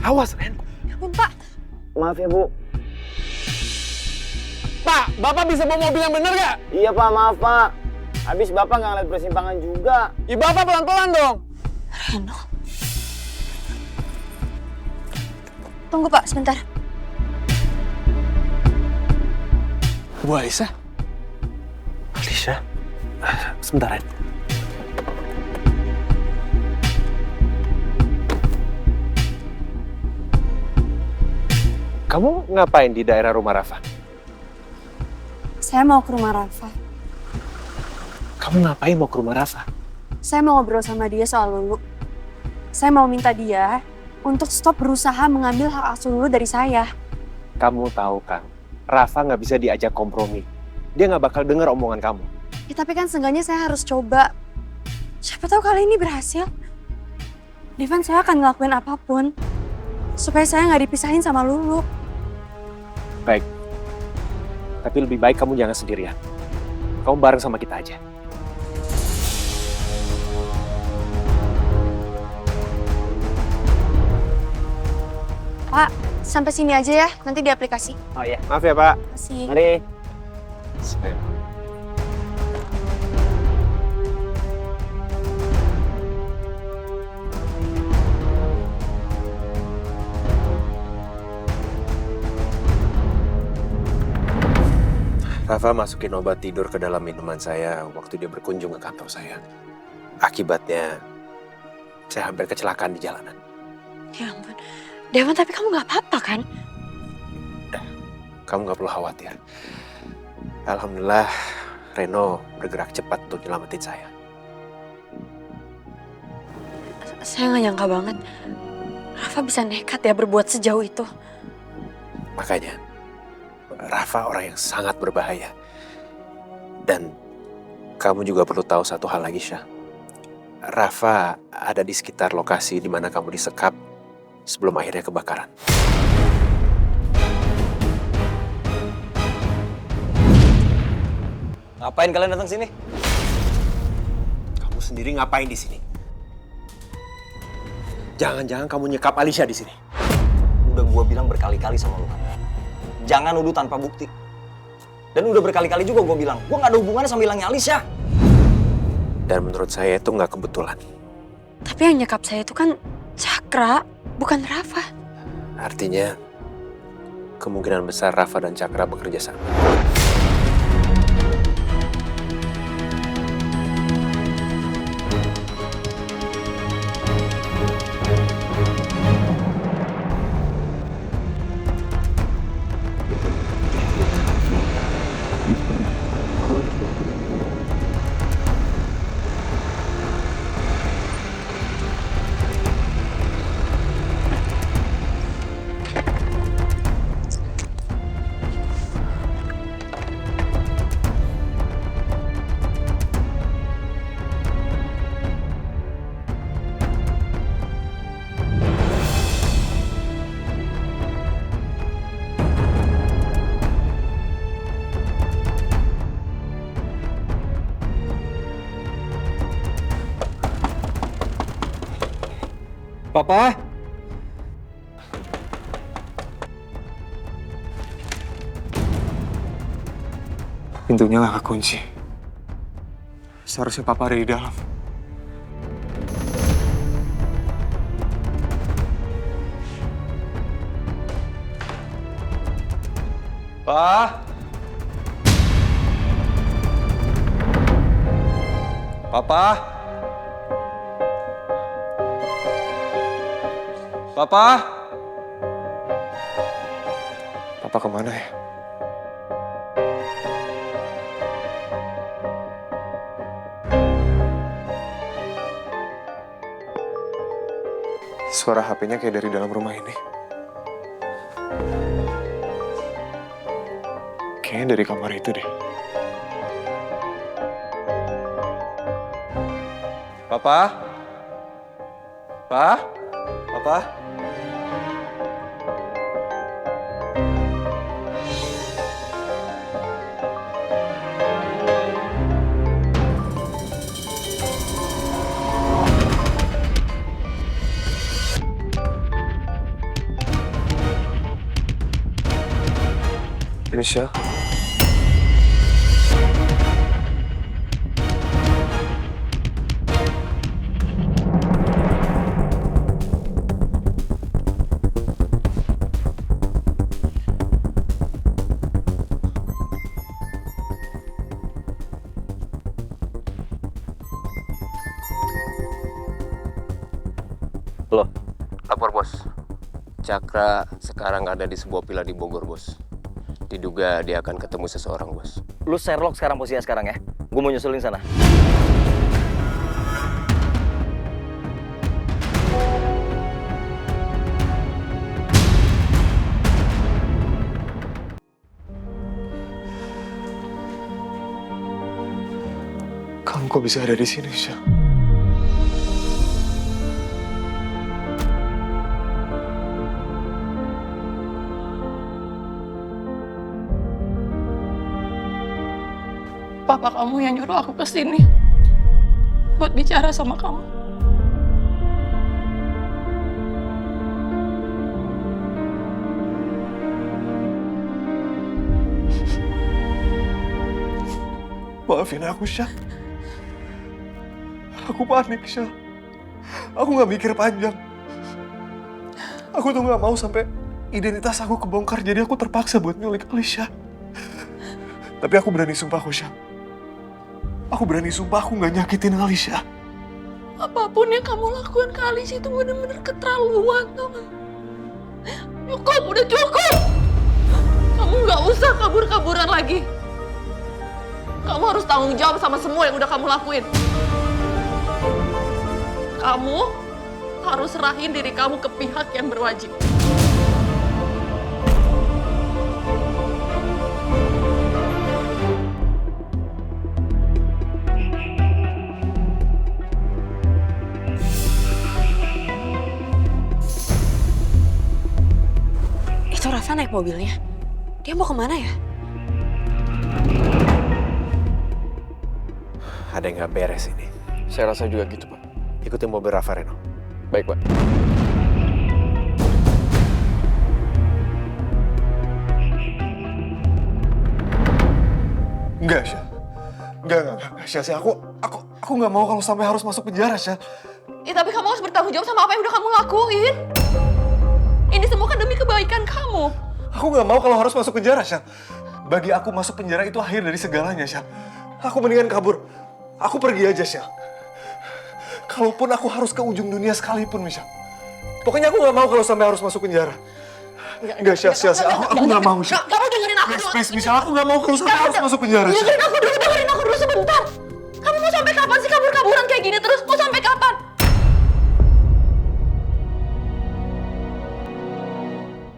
Awas, Ren. Ya ampun, Pak. Maaf ya, Bu. Pak, Bapak bisa bawa mobil yang bener gak? Iya, Pak. Maaf, Pak. Habis Bapak nggak ngeliat persimpangan juga. Ya Bapak pelan-pelan dong. Reno. Tunggu, Pak, sebentar. Bu Alisa? Alisa? Sebentar, Ren. Kamu ngapain di daerah rumah Rafa? Saya mau ke rumah Rafa. Kamu ngapain mau ke rumah Rafa? Saya mau ngobrol sama dia soal Lulu. Saya mau minta dia untuk stop berusaha mengambil hak asuh Lulu dari saya. Kamu tahu kan, Rafa nggak bisa diajak kompromi. Dia nggak bakal dengar omongan kamu. Ya, tapi kan seenggaknya saya harus coba. Siapa tahu kali ini berhasil. Devan, saya akan ngelakuin apapun supaya saya nggak dipisahin sama Lulu. Baik. Tapi lebih baik kamu jangan sendirian. Kamu bareng sama kita aja. Pak, sampai sini aja ya, nanti di aplikasi. Oh iya. Maaf ya, Pak. Makasih. Mari. Rafa masukin obat tidur ke dalam minuman saya waktu dia berkunjung ke kantor saya. Akibatnya, saya hampir kecelakaan di jalanan. Ya ampun. Devan, tapi kamu nggak apa-apa kan? Udah, kamu nggak perlu khawatir. Alhamdulillah, Reno bergerak cepat untuk nyelamatin saya. Saya nggak nyangka banget. Rafa bisa nekat ya berbuat sejauh itu. Makanya, Rafa orang yang sangat berbahaya. Dan kamu juga perlu tahu satu hal lagi, Syah. Rafa ada di sekitar lokasi di mana kamu disekap sebelum akhirnya kebakaran. Ngapain kalian datang sini? Kamu sendiri ngapain di sini? Jangan-jangan kamu nyekap Alicia di sini. Udah gua bilang berkali-kali sama lu kan. Jangan nuduh tanpa bukti. Dan udah berkali-kali juga gua bilang, gua nggak ada hubungannya sama hilangnya Alicia. Dan menurut saya itu nggak kebetulan. Tapi yang nyekap saya itu kan Cakra, bukan Rafa. Artinya, kemungkinan besar Rafa dan Cakra bekerja sama. Papa? Pintunya nggak kekunci. Seharusnya Papa ada di dalam. Pa? Papa? Papa? Papa kemana ya? Suara HP-nya kayak dari dalam rumah ini. Kayaknya dari kamar itu deh. Papa? Pa? Papa? Misha. Loh, Lapor bos, Cakra sekarang ada di sebuah villa di Bogor bos. Diduga dia akan ketemu seseorang bos. lu Sherlock sekarang posisinya sekarang ya. Gue mau nyusulin sana. Kamu kok bisa ada di sini, Syah? Papa kamu yang nyuruh aku ke sini buat bicara sama kamu. Maafin aku, Syah. Aku panik, Syah. Aku nggak mikir panjang. Aku tuh nggak mau sampai identitas aku kebongkar, jadi aku terpaksa buat nyulik Alisha. Tapi aku berani sumpah, Syah. Aku berani sumpah aku nggak nyakitin Alisha. Apapun yang kamu lakukan ke Alice itu benar-benar keterlaluan, tau gak? Cukup, udah cukup! Kamu nggak usah kabur-kaburan lagi. Kamu harus tanggung jawab sama semua yang udah kamu lakuin. Kamu harus serahin diri kamu ke pihak yang berwajib. Itu Rafa naik mobilnya. Dia mau kemana ya? Ada yang nggak beres ini. Saya rasa juga gitu pak. Ikutin mobil Rafa, Reno. Baik pak. Enggak, Syah. Enggak, Syah. Aku nggak mau kalau sampai harus masuk penjara, Syah. Ya, tapi kamu harus bertanggung jawab sama apa yang udah kamu lakuin. Ini semua kan demi kebaikan kamu. Aku nggak mau kalau harus masuk penjara, Syah. Bagi aku masuk penjara itu akhir dari segalanya, Syah. Aku mendingan kabur. Aku pergi aja, Syah. Kalaupun aku harus ke ujung dunia sekalipun, Syah. Pokoknya aku nggak mau kalau sampai harus masuk penjara. Enggak, Syah. Aku nggak mau, Syah. Kamu dengerin aku dulu. Please, Michelle, aku nggak mau kalau sampai harus masuk penjara, Syah. Dengerin aku dulu sebentar. Kamu mau sampai kapan sih kabur-kaburan kayak gini terus? Mau